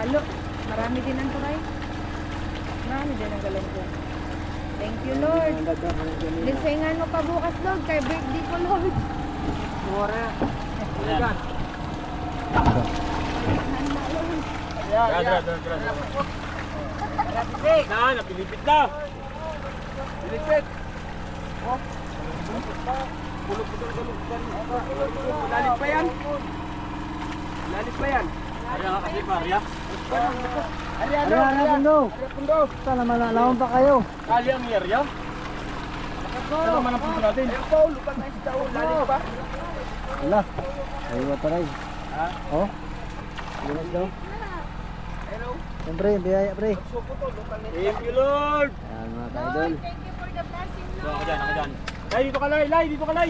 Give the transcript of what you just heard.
Halo, marami din ang turay. Marami din ang galunggong. Thank you, Lord. Lisengan mo pa bukas, Lord, kay birthday ko, Lord. Mura. Ayan. Na, napilipit na. Pilipit. Oh. Lalit pa yan. Lalit pa yan. Arya ka kasi pa, Arya. Arya Pundo. Sana malalaman pa kayo. Kali ang Arya. Ano man ang punto natin? Ayun po, lupang na isda. Lalit pa. Wala. Ayun pa rin. Ha? Oh. Linis daw. Hello. Siyempre, biyaya pre. Suko to, lupang na isda. Thank you, Lord. Ayan mga ka-idol. Thank you for the blessing, So, ako dyan, ako dyan. Lay, dito ka, Lay. Lay, dito ka, Lay.